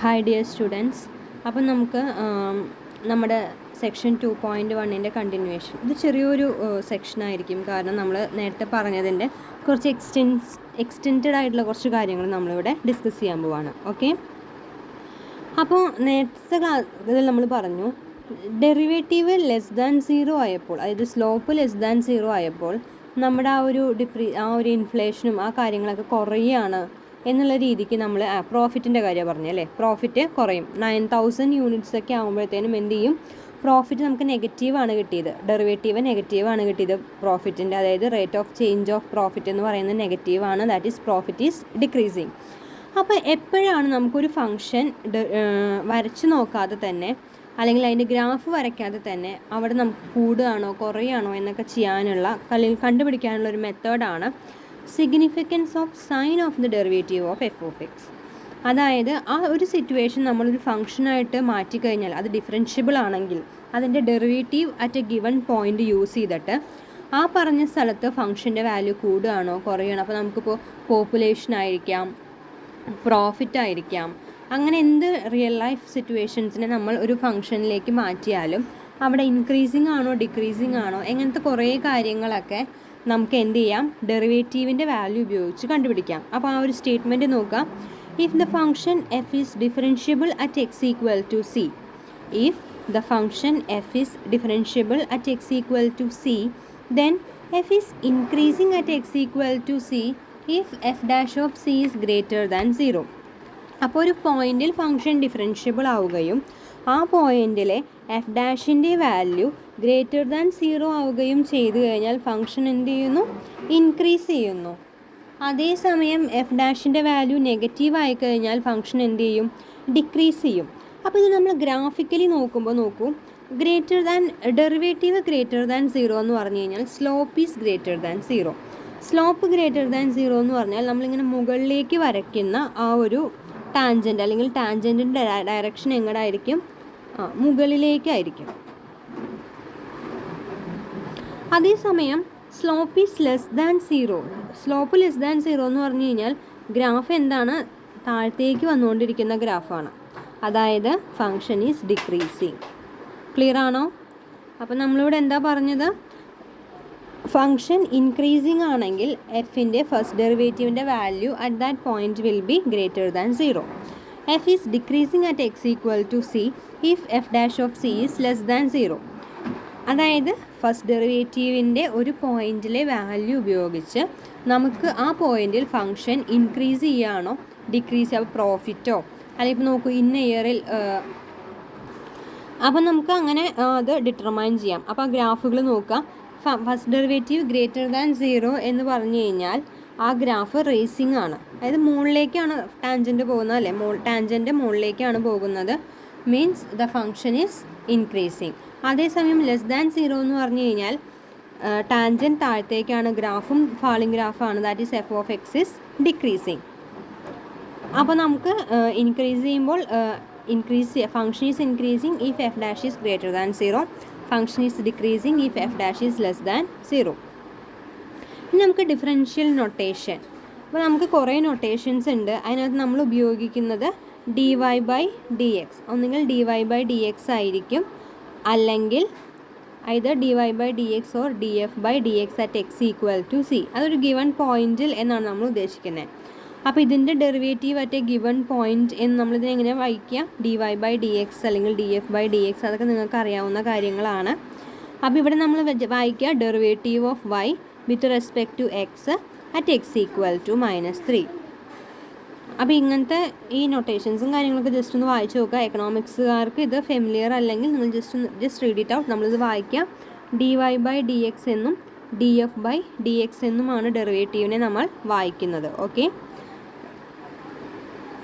Hi dear students. അപ്പം നമുക്ക് നമ്മുടെ സെക്ഷൻ 2.1-ൻ്റെ കണ്ടിന്യൂവേഷൻ. ഇത് ചെറിയൊരു സെക്ഷനായിരിക്കും, കാരണം നമ്മൾ നേരത്തെ പറഞ്ഞതിൻ്റെ കുറച്ച് എക്സ്റ്റെൻഡ് ആയിട്ടുള്ള കുറച്ച് കാര്യങ്ങൾ നമ്മളിവിടെ ഡിസ്കസ് ചെയ്യാൻ പോവാണ്. ഓക്കെ, അപ്പോൾ നേരത്തെ ഇതിൽ നമ്മൾ പറഞ്ഞു ഡെറിവേറ്റീവ് ലെസ് ദാൻ 0 ആയപ്പോൾ, അതായത് സ്ലോപ്പ് ലെസ് ദാൻ 0 ആയപ്പോൾ നമ്മുടെ ആ ഒരു ഇൻഫ്ലേഷനും ആ കാര്യങ്ങളൊക്കെ കുറയുകയാണ് എന്നുള്ള രീതിക്ക് നമ്മൾ പ്രോഫിറ്റിൻ്റെ കാര്യം പറഞ്ഞു അല്ലേ. പ്രോഫിറ്റ് കുറയും. 9000 യൂണിറ്റ്സ് ഒക്കെ ആകുമ്പോഴത്തേനും എന്ത് ചെയ്യും, പ്രോഫിറ്റ് നമുക്ക് നെഗറ്റീവാണ് കിട്ടിയത്. ഡെറിവേറ്റീവ് നെഗറ്റീവാണ് കിട്ടിയത് പ്രോഫിറ്റിൻ്റെ, അതായത് rate of change of profit എന്ന് പറയുന്നത് നെഗറ്റീവാണ്. That is profit is decreasing. അപ്പോൾ എപ്പോഴാണ് നമുക്കൊരു ഫംഗ്ഷൻ വരച്ച് നോക്കാതെ തന്നെ, അല്ലെങ്കിൽ അതിൻ്റെ ഗ്രാഫ് വരയ്ക്കാതെ തന്നെ അവിടെ നമുക്ക് കൂടുകയാണോ കുറയുകയാണോ എന്നൊക്കെ ചെയ്യാനുള്ള കണ്ടുപിടിക്കാനുള്ള ഒരു മെത്തേഡാണ് significance of sine of the derivative of F of X. അതായത് ആ ഒരു സിറ്റുവേഷൻ നമ്മളൊരു ഫംഗ്ഷനായിട്ട് മാറ്റിക്കഴിഞ്ഞാൽ, അത് ഡിഫറൻഷ്യബിൾ ആണെങ്കിൽ അതിൻ്റെ derivative at a given point use ചെയ്തിട്ട് ആ പറഞ്ഞ സ്ഥലത്ത് ഫംഗ്ഷൻ്റെ വാല്യൂ കൂടുകയാണോ കുറയുകയാണോ, അപ്പോൾ നമുക്കിപ്പോൾ പോപ്പുലേഷൻ ആയിരിക്കാം, പ്രോഫിറ്റ് ആയിരിക്കാം, അങ്ങനെ എന്ത് റിയൽ ലൈഫ് സിറ്റുവേഷൻസിനെ നമ്മൾ ഒരു ഫംഗ്ഷനിലേക്ക് മാറ്റിയാലും അവിടെ ഇൻക്രീസിങ് ആണോ ഡിക്രീസിങ് ആണോ എങ്ങനത്തെ കുറേ കാര്യങ്ങളൊക്കെ നമുക്ക് എന്ത് ചെയ്യാം, ഡെറിവേറ്റീവിൻ്റെ വാല്യൂ ഉപയോഗിച്ച് കണ്ടുപിടിക്കാം. അപ്പോൾ ആ ഒരു സ്റ്റേറ്റ്മെൻറ്റ് നോക്കാം. If the function F is differentiable at X equal to C, if the function F is differentiable at X equal to C, then F is increasing at X equal to C if F dash of C is greater than 0. അപ്പോൾ ഒരു പോയിന്റിൽ function differentiable ആവുകയും ആ പോയിന്റിലെ F ഡാഷിൻ്റെ value greater than 0 ആവുകയും ചെയ്തു കഴിഞ്ഞാൽ ഫംഗ്ഷൻ എന്ത് ചെയ്യുന്നു, ഇൻക്രീസ് ചെയ്യുന്നു. അതേസമയം എഫ് ഡാഷിൻ്റെ വാല്യൂ നെഗറ്റീവ് ആയി കഴിഞ്ഞാൽ ഫംഗ്ഷൻ എന്ത് ചെയ്യും, ഡിക്രീസ് ചെയ്യും. അപ്പോൾ ഇത് നമ്മൾ ഗ്രാഫിക്കലി നോക്കുമ്പോൾ നോക്കൂ, greater than derivative greater than 0 എന്ന് പറഞ്ഞു കഴിഞ്ഞാൽ slope is greater than 0. Slope greater than 0 എന്ന് പറഞ്ഞാൽ നമ്മളിങ്ങനെ മുകളിലേക്ക് വരയ്ക്കുന്ന ആ ഒരു ടാൻജൻറ്റ്, അല്ലെങ്കിൽ ടാൻജൻറ്റിൻ്റെ ഡയറക്ഷൻ എങ്ങടായിരിക്കും, മുകളിലേക്കായിരിക്കും. അതേസമയം slope is less than 0, slope less than 0 എന്ന് പറഞ്ഞു കഴിഞ്ഞാൽ ഗ്രാഫ് എന്താണ്, താഴത്തേക്ക് വന്നുകൊണ്ടിരിക്കുന്ന ഗ്രാഫാണ്, അതായത് ഫംഗ്ഷൻ ഈസ് ഡിക്രീസിങ്. ക്ലിയർ ആണോ? അപ്പം നമ്മളിവിടെ എന്താ പറഞ്ഞത്, ഫംഗ്ഷൻ ഇൻക്രീസിങ് ആണെങ്കിൽ എഫിൻ്റെ ഫസ്റ്റ് ഡെറിവേറ്റീവിൻ്റെ value at that point will be greater than 0. F is decreasing at X equal to C if F dash of C is less than 0. അതായത് first ഡെറിവേറ്റീവിൻ്റെ ഒരു പോയിൻറ്റിലെ വാല്യൂ ഉപയോഗിച്ച് നമുക്ക് ആ പോയിൻറ്റിൽ ഫംഗ്ഷൻ ഇൻക്രീസ് ചെയ്യുകയാണോ decrease ചെയ്യുക, പ്രോഫിറ്റോ, അല്ലെങ്കിൽ ഇപ്പോൾ നോക്കൂ ഇന്ന ഇയറിൽ, അപ്പം നമുക്ക് അങ്ങനെ അത് ഡിറ്റർമൈൻ ചെയ്യാം. അപ്പോൾ ആ ഗ്രാഫുകൾ നോക്കുക. ഫസ്റ്റ് ഡെറിവേറ്റീവ് ഗ്രേറ്റർ ദാൻ 0 എന്ന് പറഞ്ഞു കഴിഞ്ഞാൽ ആ ഗ്രാഫ് റേസിംഗ് ആണ്, അതായത് മുകളിലേക്കാണ് ടാൻജൻറ്റ് പോകുന്നത് അല്ലേ, ടാൻജൻറ്റ് മുകളിലേക്കാണ് പോകുന്നത്, means the function is increasing. അതേസമയം ലെസ് ദാൻ 0 എന്ന് പറഞ്ഞു കഴിഞ്ഞാൽ ടാൻജൻറ്റ് താഴത്തേക്കാണ്, ഗ്രാഫും ഫാളിംഗ് ഗ്രാഫാണ്, that is F of X is decreasing. അപ്പോൾ നമുക്ക് ഇൻക്രീസ് ചെയ്യുമ്പോൾ function is increasing if F dash is greater than 0, function is decreasing if F dash is less than 0. ഇനി നമുക്ക് ഡിഫറൻഷ്യൽ നൊട്ടേഷൻ. അപ്പോൾ നമുക്ക് കുറേ നൊട്ടേഷൻസ് ഉണ്ട്. അതിനകത്ത് നമ്മൾ ഉപയോഗിക്കുന്നത് dy ബൈ ഡി എക്സ്, ഒന്നുകിൽ dy ബൈ ഡി എക്സ് ആയിരിക്കും, അല്ലെങ്കിൽ either dy by D X or D F by D X at X equal to C. അതൊരു ഗിവൺ പോയിൻറ്റിൽ എന്നാണ് നമ്മൾ ഉദ്ദേശിക്കുന്നത്. അപ്പോൾ ഇതിൻ്റെ derivative at a given point എന്ന് നമ്മളിതിനെ എങ്ങനെ വായിക്കുക, dy ബൈ ഡി എക്സ് അല്ലെങ്കിൽ D F by D X, അതൊക്കെ നിങ്ങൾക്ക് അറിയാവുന്ന കാര്യങ്ങളാണ്. അപ്പോൾ ഇവിടെ നമ്മൾ വായിക്കുക derivative of y with respect to X at X equal to -3. അപ്പോൾ ഇങ്ങനത്തെ ഈ നൊട്ടേഷൻസും കാര്യങ്ങളൊക്കെ ജസ്റ്റ് ഒന്ന് വായിച്ച് നോക്കുക. എക്കണോമിക്സുകാർക്ക് ഇത് ഫെമിലിയർ അല്ലെങ്കിൽ നിങ്ങൾ ജസ്റ്റ് റീഡ് ഇറ്റ് ഔട്ട്. നമ്മളിത് വായിക്കുക dy ബൈ ഡി എക്സ് എന്നും D F by D X എന്നുമാണ് ഡെറിവേറ്റീവിനെ നമ്മൾ വായിക്കുന്നത്. ഓക്കെ,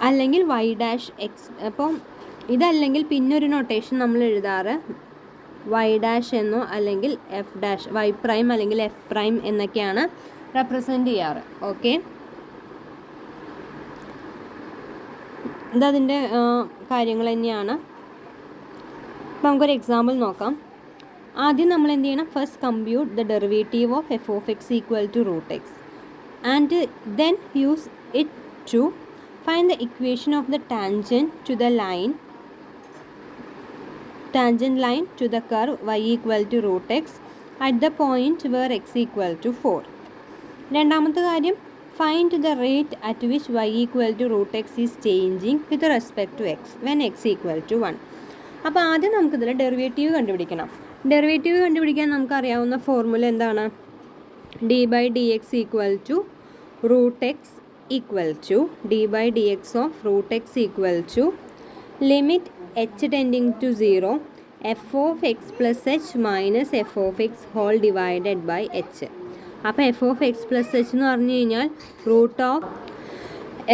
അല്ലെങ്കിൽ y ഡാഷ് എക്സ്. അപ്പം ഇതല്ലെങ്കിൽ പിന്നൊരു നൊട്ടേഷൻ നമ്മൾ എഴുതാറ് y ഡാഷ് എന്നോ അല്ലെങ്കിൽ എഫ് ഡാഷ്, y പ്രൈം അല്ലെങ്കിൽ എഫ് പ്രൈം എന്നൊക്കെയാണ് റെപ്രസെൻറ്റ് ചെയ്യാറ്. ഓക്കെ, ഇതതിൻ്റെ കാര്യങ്ങൾ തന്നെയാണ്. അപ്പോൾ നമുക്കൊരു എക്സാമ്പിൾ നോക്കാം. ആദ്യം നമ്മൾ എന്ത് ചെയ്യണം, first compute the derivative of F of X equal to root X and then use it to find the equation of the tangent line to the curve y equal to root x at the point where x equal to 4. രണ്ടാമത്തെ കാര്യം, find the rate at which y equal to root x is changing with respect to x when x equal to 1. അപ്പോൾ ആദ്യം നമുക്കിതിൽ derivative കണ്ടുപിടിക്കണം. Derivative കണ്ടുപിടിക്കാൻ നമുക്കറിയാവുന്ന formula എന്താണ്? d by dx equal to root x equal to d by dx of root x equal to limit h tending to 0 f of x plus h minus f of x whole divided by h. അപ്പോൾ F of X plus H എന്ന് പറഞ്ഞു കഴിഞ്ഞാൽ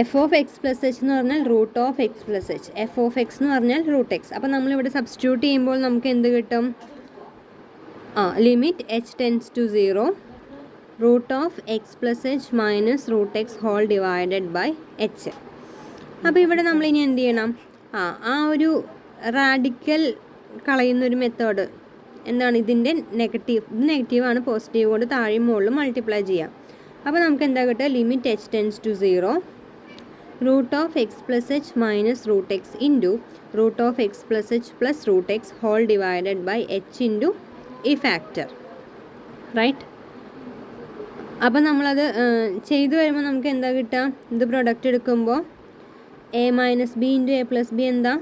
F of X plus H എന്ന് പറഞ്ഞാൽ root of X plus H, F of X എന്ന് പറഞ്ഞാൽ root X. അപ്പോൾ നമ്മളിവിടെ സബ്സ്റ്റിറ്റ്യൂട്ട് ചെയ്യുമ്പോൾ നമുക്ക് എന്ത് കിട്ടും? Limit H tends to 0 root of X plus H minus root X whole divided by H. അപ്പോൾ ഇവിടെ നമ്മളിനി എന്ത് ചെയ്യണം? ആ ഒരു റാഡിക്കൽ കളയുന്നൊരു മെത്തേഡ് എന്താണ്? ഇതിൻ്റെ നെഗറ്റീവ്, ഇത് നെഗറ്റീവാണ്, പോസിറ്റീവ് കൊണ്ട് താഴെയും മുകളിലും മൾട്ടിപ്ലൈ ചെയ്യാം. അപ്പോൾ നമുക്ക് എന്താ കിട്ടുക? Limit H tends to 0 root of X plus H minus root X into root of X plus H plus root X whole divided by H into ഈ ഫാക്ടർ, റൈറ്റ്? അപ്പോൾ നമ്മളത് ചെയ്തു വരുമ്പോൾ നമുക്ക് എന്താ കിട്ടുക? ഇത് പ്രൊഡക്റ്റ് എടുക്കുമ്പോൾ A minus B into A plus B എന്താ?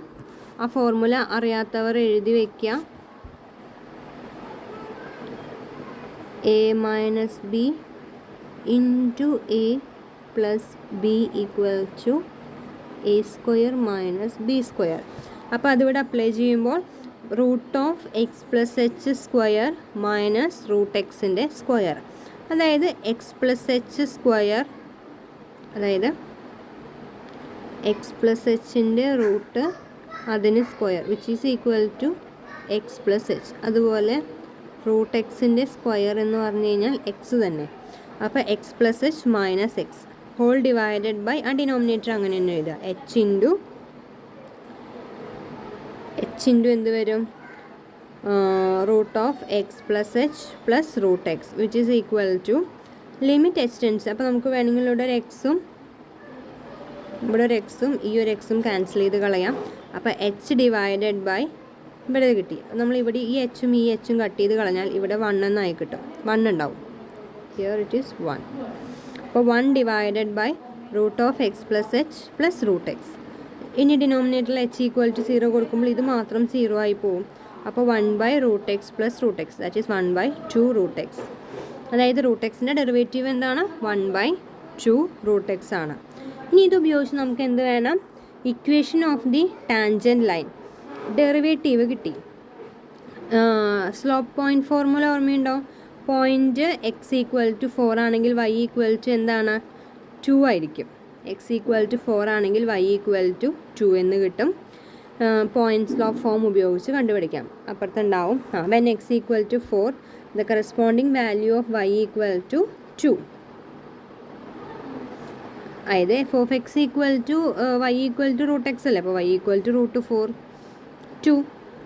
ആ ഫോർമുല അറിയാത്തവർ എഴുതി വയ്ക്കുക. A minus B into A plus B equal to A square minus B square. അപ്പോൾ അതിവിടെ അപ്ലൈ ചെയ്യുമ്പോൾ root of X plus H square minus root എക്സിൻ്റെ square, അതായത് എക്സ് പ്ലസ് എച്ച് സ്ക്വയർ, അതായത് എക്സ് പ്ലസ് എച്ചിൻ്റെ റൂട്ട് അതിന് square which is equal to X plus H. അതുപോലെ root എക്സിൻ്റെ സ്ക്വയർ എന്ന് പറഞ്ഞു കഴിഞ്ഞാൽ എക്സ് തന്നെ. അപ്പോൾ X plus H minus X whole divided by ആ ഡിനോമിനേറ്റർ അങ്ങനെ തന്നെ എഴുതുക. എച്ച് ഇൻറ്റു എന്ത് വരും? Root of X plus H plus root X which is equal to limit H tends. അപ്പോൾ നമുക്ക് വേണമെങ്കിൽ ഇവിടെ ഒരു എക്സും ഇവിടെ ഒരു എക്സും ഈ ഒരു എക്സും ക്യാൻസൽ ചെയ്ത് കളയാം. അപ്പോൾ എച്ച് ഡിവൈഡഡ് ബൈ ഇവിടെ കിട്ടി. നമ്മളിവിടെ ഈ എച്ചും ഈ എച്ചും കട്ട് ചെയ്ത് കളഞ്ഞാൽ ഇവിടെ 1 എന്നായി കിട്ടും. 1 ഉണ്ടാവും. Here it is 1. അപ്പോൾ 1 divided by root of X plus H plus root X. ഇനി ഡിനോമിനേറ്ററിൽ എച്ച് ഈക്വൽ ടു 0 കൊടുക്കുമ്പോൾ ഇത് മാത്രം 0 ആയി പോവും. അപ്പോൾ 1 by root X plus root X, that is 1 by 2 root X. അതായത് റൂട്ട് എക്സിൻ്റെ ഡെറിവേറ്റീവ് എന്താണ്? 1 ബൈ 2 റൂട്ട് എക്സ് ആണ്. ഇനി ഇത് ഉപയോഗിച്ച് നമുക്ക് എന്ത് വേണം? Equation of the tangent line derivative കിട്ടി. സ്ലോപ്പ് പോയിൻറ്റ് ഫോർമുല ഓർമ്മയുണ്ടോ? പോയിൻറ്റ് എക്സ് ഈക്വൽ ടു 4 ആണെങ്കിൽ വൈ ഈക്വൽ ടു എന്താണ്? 2 ആയിരിക്കും. എക്സ് ഈക്വൽ ടു 4 ആണെങ്കിൽ വൈ ഈക്വൽ ടു 2 എന്ന് കിട്ടും. പോയിൻറ്റ് സ്ലോപ്പ് ഫോം ഉപയോഗിച്ച് കണ്ടുപിടിക്കാം. അപ്പുറത്തുണ്ടാവും when X equal to 4 the corresponding value of Y equal to 2. അതായത് F of X equal to Y equal to root X അല്ലേ? അപ്പോൾ വൈ ഈക്വൽ ടു റൂട്ട് 4 2.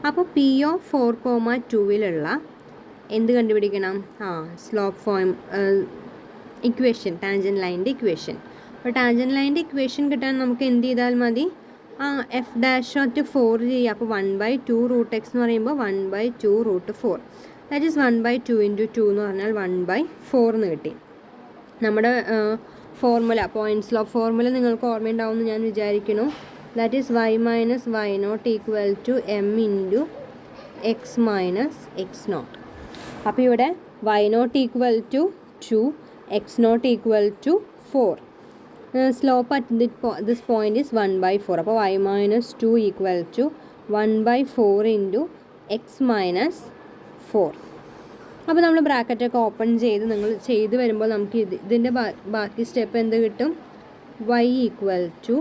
അപ്പോൾ P of 4,2ലുള്ള എന്ത് കണ്ടുപിടിക്കണം? സ്ലോപ്പ് ഫോം ഇക്വേഷൻ, ടാൻജൻറ്റ് ലൈൻ്റെ equation. അപ്പോൾ tangent ലൈൻ്റെ ഇക്വേഷൻ കിട്ടാൻ നമുക്ക് എന്ത് ചെയ്താൽ മതി? എഫ് ഡാഷ് അറ്റ് 4 ചെയ്യുക. അപ്പോൾ 1 ബൈ 2 റൂട്ട് എക്സ് എന്ന് പറയുമ്പോൾ 1 by 2 root 4, that is 1 by 2 into 2 എന്ന് പറഞ്ഞാൽ 1 ബൈ 4 എന്ന് കിട്ടി. നമ്മുടെ ഫോർമുല, പോയിൻറ്റ് സ്ലോപ്പ് ഫോർമുല നിങ്ങൾക്ക് ഓർമ്മയുണ്ടാവുമെന്ന് ഞാൻ വിചാരിക്കുന്നു. That is Y minus Y not equal to M into X minus X not. അപ്പോൾ ഇവിടെ Y not equal to 2, X not equal to 4. Slope at this point is 1 by 4. അപ്പോൾ Y minus 2 equal to 1 by 4 into X minus 4. അപ്പോൾ നമ്മൾ ബ്രാക്കറ്റൊക്കെ open ചെയ്ത് നിങ്ങൾ ചെയ്ത് വരുമ്പോൾ നമുക്ക് ഇതിൻ്റെ ബാക്കി സ്റ്റെപ്പ് എന്ത് കിട്ടും? Y equal to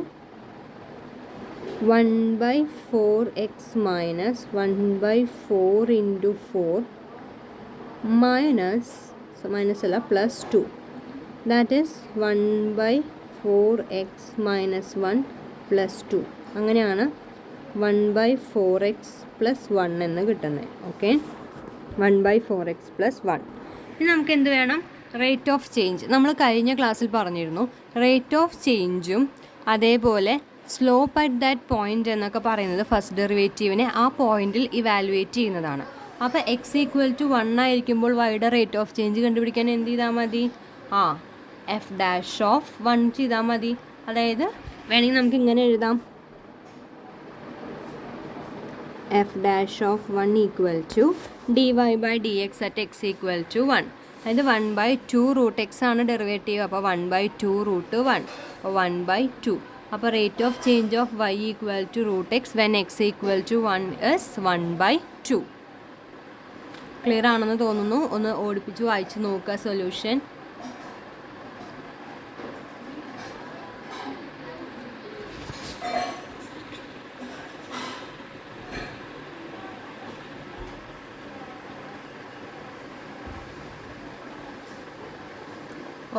1 by 4 X minus 1 by 4 into 4 minus അല്ല plus 2, that is 1 by 4 X minus 1 plus 2. അങ്ങനെയാണ് 1 ബൈ 4 എക്സ് പ്ലസ് 1 എന്ന് കിട്ടുന്നത്. Okay, 1 by 4 X plus 1. ഇനി നമുക്ക് എന്ത് വേണം? Rate of change. നമ്മൾ കഴിഞ്ഞ ക്ലാസ്സിൽ പറഞ്ഞിരുന്നു റേറ്റ് ഓഫ് ചേഞ്ചും അതേപോലെ സ്ലോപ്പ് അറ്റ് ദാറ്റ് പോയിൻ്റ് എന്നൊക്കെ പറയുന്നത് ഫസ്റ്റ് ഡെറിവേറ്റീവിനെ ആ പോയിന്റിൽ ഇവാലുവേറ്റ് ചെയ്യുന്നതാണ്. അപ്പോൾ എക്സ് ഈക്വൽ ടു 1 ആയിരിക്കുമ്പോൾ വൈയുടെ റേറ്റ് ഓഫ് ചേഞ്ച് കണ്ടുപിടിക്കാൻ എന്ത് ചെയ്താൽ മതി? എഫ് ഡാഷ് ഓഫ് 1 ചെയ്താൽ മതി. അതായത് വേണമെങ്കിൽ നമുക്ക് ഇങ്ങനെ എഴുതാം, F dash of 1 equal to D Y by D X at X equal to 1. അതായത് 1/2 റൂട്ട് എക്സ് ആണ് ഡെറിവേറ്റീവ്. അപ്പോൾ 1/2 റൂട്ട് 1, 1/2. അപ്പോൾ rate of change of Y equal to root X when X equal to 1 is 1/2. Clear ആണെന്ന് തോന്നുന്നു. ഒന്ന് ഓടിപ്പിച്ച് വായിച്ച് നോക്കുക solution.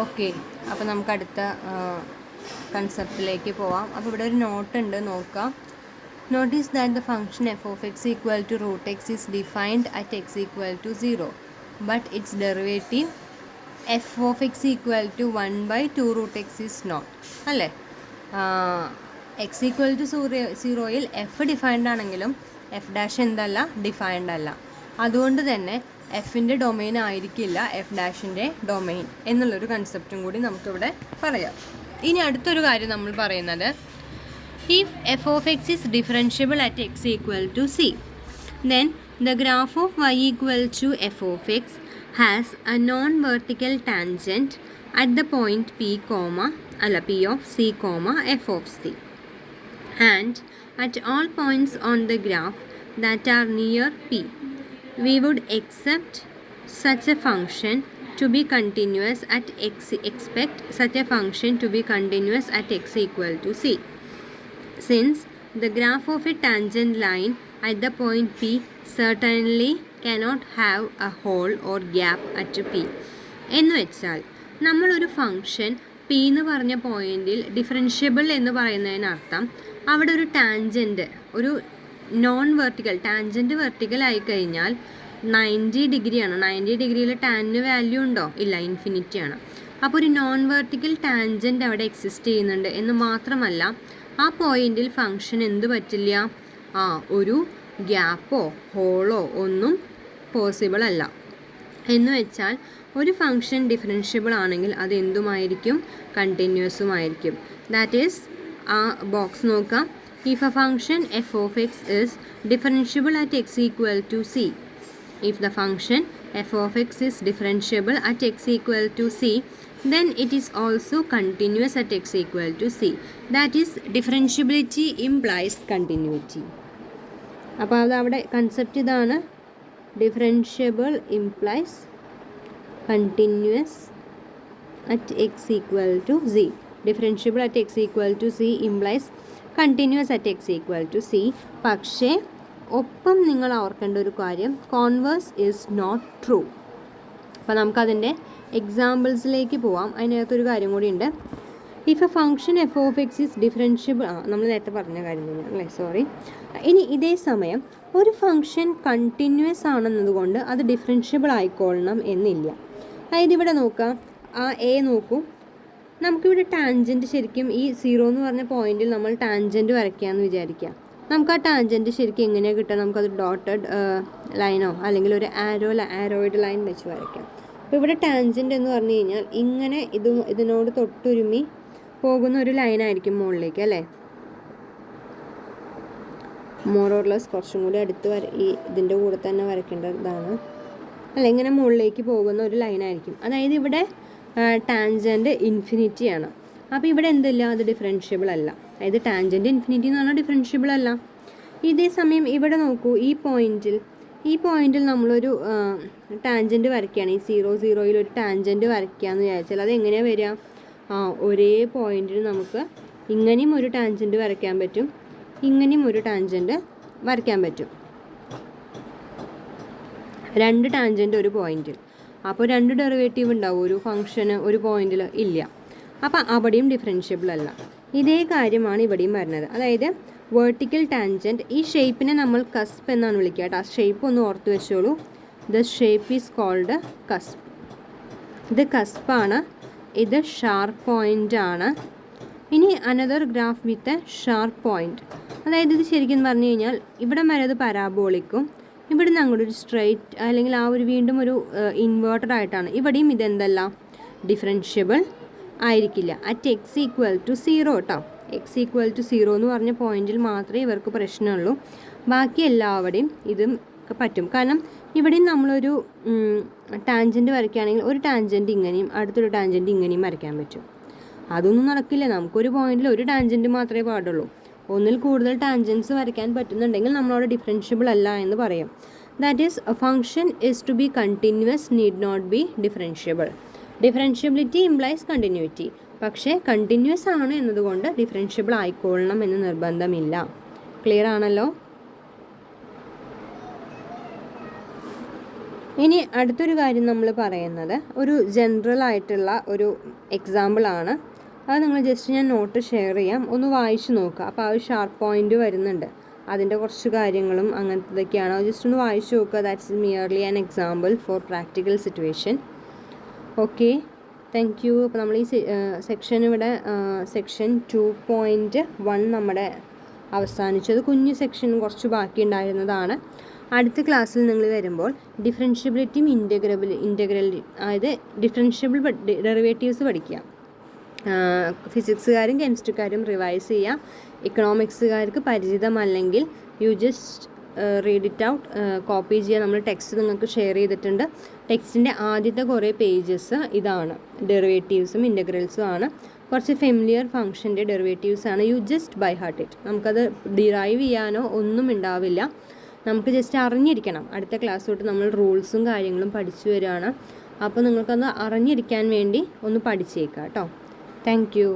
Okay, അപ്പോൾ നമുക്ക് അടുത്ത കൺസെപ്റ്റിലേക്ക് പോവാം. അപ്പോൾ ഇവിടെ ഒരു നോട്ട് ഉണ്ട്, നോക്കാം. Notice that the function f of x equal to root x is defined at x equal to 0, but its derivative f of x equal to 1/2 root x is not. അല്ലേ? x equal to 0യിൽ f defined ആണെങ്കിലും f dash എന്തല്ല, defined അല്ല. അതുകൊണ്ട് തന്നെ എഫിൻ്റെ domain ആയിരിക്കില്ല F ഡാഷിൻ്റെ domain എന്നുള്ളൊരു കൺസെപ്റ്റും കൂടി നമുക്കിവിടെ പറയാം. ഇനി അടുത്തൊരു കാര്യം നമ്മൾ പറയുന്നത്, if f of x is differentiable at x equal to c, then the graph of y equal to f of x has a non-vertical tangent at the point p of c, f of c, and at all points on the graph that are near p, we would accept such a function to be continuous at expect such a function to be continuous at x equal to c. Since the graph of a tangent line at the point P certainly cannot have a hole or gap at P. എന്ന് വെച്ചാൽ നമ്മളൊരു function P എന്ന് പറഞ്ഞ പോയിന്റിൽ differentiable എന്ന് പറയുന്നതിനർത്ഥം അവിടെ ഒരു tangent, ഒരു നോൺ വെർട്ടിക്കൽ, ടാൻജൻറ്റ് വെർട്ടിക്കൽ ആയിക്കഴിഞ്ഞാൽ 90 ഡിഗ്രിയാണ്. 90 ഡിഗ്രിയിൽ ടാനിന് വാല്യൂ ഉണ്ടോ? ഇല്ല, ഇൻഫിനിറ്റി ആണ്. അപ്പോൾ ഒരു നോൺ വെർട്ടിക്കൽ ടാൻജൻറ്റ് അവിടെ എക്സിസ്റ്റ് ചെയ്യുന്നുണ്ട് എന്ന് മാത്രമല്ല, ആ പോയിന്റിൽ ഫംഗ്ഷൻ എന്ത് പറ്റില്ല, ഒരു ഗ്യാപ്പോ ഹോളോ ഒന്നും പോസിബിൾ അല്ല. എന്ന് വെച്ചാൽ ഒരു ഫംഗ്ഷൻ ഡിഫറൻഷ്യബിൾ ആണെങ്കിൽ അത് എന്തുമായിരിക്കും? കണ്ടിന്യൂസുമായിരിക്കും. ദാറ്റ് ഈസ്, ആ ബോക്സ് നോക്കാം. If a function F of X is differentiable at X equal to C, if the function f of x is differentiable at x equal to c, then it is also continuous at x equal to c. That is, differentiability implies continuity. അപ്പോൾ അത് അവിടെ concept ഇതാണ്, differentiable implies continuous at X equal to C. Differentiable at X equal to C implies continuous at X equal to C. പക്ഷേ ഒപ്പം നിങ്ങൾ ഓർക്കേണ്ട ഒരു കാര്യം, കോൺവേഴ്സ് ഈസ് നോട്ട് ട്രൂ. അപ്പോൾ നമുക്കതിൻ്റെ എക്സാമ്പിൾസിലേക്ക് പോവാം. അതിനകത്തൊരു കാര്യം കൂടി ഉണ്ട്. If a function F of X is differentiable, നമ്മൾ നേരത്തെ പറഞ്ഞ കാര്യം തന്നെയാണ് അല്ലേ, സോറി. ഇനി ഇതേ സമയം ഒരു ഫംഗ്ഷൻ കണ്ടിന്യൂസ് ആണെന്നതുകൊണ്ട് അത് ഡിഫറൻഷ്യബിൾ ആയിക്കൊള്ളണം എന്നില്ല. അതായത് ഇവിടെ നോക്കാം, ആ എ നോക്കൂ, നമുക്കിവിടെ ടാൻജൻറ്റ് ശരിക്കും ഈ 0 എന്ന് പറഞ്ഞ പോയിന്റിൽ നമ്മൾ ടാൻജൻറ്റ് വരയ്ക്കാമെന്ന് വിചാരിക്കാം. നമുക്ക് ആ ടാൻജൻറ്റ് ശരിക്കും എങ്ങനെയാണ് കിട്ടുക? നമുക്കത് ഡോട്ടഡ് ലൈനോ അല്ലെങ്കിൽ ഒരു ആരോയിഡ് ലൈൻ വെച്ച് വരയ്ക്കാം. അപ്പോൾ ഇവിടെ ടാൻജൻറ്റ് എന്ന് പറഞ്ഞു കഴിഞ്ഞാൽ ഇങ്ങനെ ഇതിനോട് തൊട്ടുരുമി പോകുന്ന ഒരു ലൈനായിരിക്കും മുകളിലേക്ക്, അല്ലേ? മോർ ഓർ ലെസ് കുറച്ചും കൂടി അടുത്ത് ഈ ഇതിൻ്റെ കൂടെ തന്നെ വരയ്ക്കേണ്ടതാണ്, അല്ല, ഇങ്ങനെ മുകളിലേക്ക് പോകുന്ന ഒരു ലൈനായിരിക്കും. അതായത് ഇവിടെ ടാൻജൻറ്റ് ഇൻഫിനിറ്റിയാണ്. അപ്പോൾ ഇവിടെ എന്തില്ല, അത് ഡിഫറൻഷ്യബിൾ അല്ല. അതായത് ടാൻജൻറ്റ് ഇൻഫിനിറ്റി എന്ന് പറഞ്ഞാൽ ഡിഫറൻഷ്യബിൾ അല്ല. ഇതേ സമയം ഇവിടെ നോക്കൂ, ഈ പോയിന്റിൽ നമ്മളൊരു ടാൻജൻറ്റ് വരയ്ക്കുകയാണ്. ഈ 0 ഒരു ടാൻജൻറ്റ് വരയ്ക്കുകയെന്ന് വിചാരിച്ചാൽ അത് എങ്ങനെയാണ് വരിക? ഒരേ പോയിന്റിൽ നമുക്ക് ഇങ്ങനെയും ഒരു ടാൻജൻറ്റ് വരയ്ക്കാൻ പറ്റും, ഇങ്ങനെയും ഒരു ടാൻജൻറ്റ് വരയ്ക്കാൻ പറ്റും. 2 ടാൻജൻറ്റ് ഒരു പോയിന്റിൽ. അപ്പോൾ 2 ഡെറിവേറ്റീവ് ഉണ്ടാവും ഒരു ഫംഗ്ഷന് ഒരു പോയിന്റിൽ? ഇല്ല. അപ്പോൾ അവിടെയും ഡിഫറൻഷ്യബിൾ അല്ല. ഇതേ കാര്യമാണ് ഇവിടെയും വരുന്നത്. അതായത് വേർട്ടിക്കൽ ടാൻജൻറ്റ്, ഈ ഷേപ്പിനെ നമ്മൾ കസ്പ് എന്നാണ് വിളിക്കുക കേട്ടോ. ആ ഷേപ്പ് ഒന്ന് ഓർത്ത് വെച്ചോളൂ. The shape is called cusp. ഇത് കസ്പാണ്, ഇത് ഷാർപ്പ് പോയിൻ്റ് ആണ്. ഇനി another graph with a sharp point. അതായത് ഇത് ശരിക്കും പറഞ്ഞു കഴിഞ്ഞാൽ ഇവിടെ വരെ അത് പരാബോളിക്കും, ഇവിടെ നിന്ന് അങ്ങോട്ട് ഒരു സ്ട്രെയിറ്റ് അല്ലെങ്കിൽ ആ ഒരു വീണ്ടും ഒരു ഇൻവേർട്ടഡ് ആയിട്ടാണ്. ഇവിടെയും ഇതെന്തല്ല, ഡിഫറൻഷ്യബിൾ ആയിരിക്കില്ല അറ്റ് എക്സ് ഈക്വൽ ടു 0 കേട്ടോ. എക്സ് ഈക്വൽ ടു 0 എന്ന് പറഞ്ഞ പോയിന്റിൽ മാത്രമേ ഇവർക്ക് പ്രശ്നമുള്ളൂ. ബാക്കി എല്ലാവരുടെയും ഇതും പറ്റും. കാരണം ഇവിടെയും നമ്മളൊരു ടാൻജൻറ്റ് വരയ്ക്കുകയാണെങ്കിൽ ഒരു ടാൻജൻറ്റ് ഇങ്ങനെയും അടുത്തൊരു ടാൻജൻറ്റ് ഇങ്ങനെയും വരയ്ക്കാൻ പറ്റും. അതൊന്നും നടക്കില്ല. നമുക്കൊരു പോയിന്റിൽ ഒരു ടാൻജൻറ്റ് മാത്രമേ പാടുള്ളൂ. ഒന്നിൽ കൂടുതൽ ടാൻജൻസ് വരയ്ക്കാൻ പറ്റുന്നുണ്ടെങ്കിൽ നമ്മളവിടെ ഡിഫറൻഷ്യബിൾ അല്ല എന്ന് പറയും. That is a function is to be continuous need not be differentiable. Differentiability implies continuity. പക്ഷേ കണ്ടിന്യൂസ് ആണ് എന്നതുകൊണ്ട് ഡിഫറൻഷ്യബിൾ ആയിക്കൊള്ളണം എന്ന് നിർബന്ധമില്ല. ക്ലിയർ ആണല്ലോ? ഇനി അടുത്തൊരു കാര്യം നമ്മൾ പറയുന്നത് ഒരു ജനറൽ ആയിട്ടുള്ള ഒരു എക്സാമ്പിളാണ്. അത് നിങ്ങൾ ജസ്റ്റ് ഞാൻ നോട്ട് ഷെയർ ചെയ്യാം, ഒന്ന് വായിച്ച് നോക്കുക. അപ്പോൾ ആ ഒരു ഷാർപ്പ് പോയിന്റ് വരുന്നുണ്ട്, അതിൻ്റെ കുറച്ച് കാര്യങ്ങളും അങ്ങനത്തതൊക്കെയാണ്. അത് ജസ്റ്റ് ഒന്ന് വായിച്ച് നോക്കുക. That's merely an example for practical situation. Okay, thank you. അപ്പോൾ നമ്മൾ ഈ സെക്ഷൻ ഇവിടെ സെക്ഷൻ 2.1 നമ്മുടെ അവസാനിച്ചത്. കുഞ്ഞു സെക്ഷൻ കുറച്ച് ബാക്കി ഉണ്ടായിരുന്നതാണ്. അടുത്ത ക്ലാസ്സിൽ നിങ്ങൾ വരുമ്പോൾ ഡിഫറൻഷ്യബിലിറ്റിയും അതായത് ഡിഫറൻഷ്യബിൾ ഡെറിവേറ്റീവ്സ് പഠിക്കുക. ഫിസിക്സുകാരും കെമിസ്ട്രിക്കാരും റിവൈസ് ചെയ്യുക. ഇക്കണോമിക്സുകാർക്ക് പരിചിതമല്ലെങ്കിൽ you just read it out, copy ചെയ്യുക. നമ്മൾ ടെക്സ്റ്റ് നിങ്ങൾക്ക് ഷെയർ ചെയ്തിട്ടുണ്ട്. ടെക്സ്റ്റിൻ്റെ ആദ്യത്തെ കുറേ പേജസ് ഇതാണ്, ഡെറിവേറ്റീവ്സും ഇൻ്റഗ്രൽസും ആണ്. കുറച്ച് ഫെമിലിയർ ഫംഗ്ഷൻ്റെ ഡെറിവേറ്റീവ്സ് ആണ്. You just by heart it. നമുക്കത് ഡിറൈവ് ചെയ്യാനോ ഒന്നും ഉണ്ടാവില്ല, നമുക്ക് ജസ്റ്റ് അറിഞ്ഞിരിക്കണം. അടുത്ത ക്ലാസ് തൊട്ട് നമ്മൾ റൂൾസും കാര്യങ്ങളും പഠിച്ചു വരികയാണ്. അപ്പോൾ നിങ്ങൾക്കത് അറിഞ്ഞിരിക്കാൻ വേണ്ടി ഒന്ന് പഠിച്ചേക്കാം കേട്ടോ. Thank you.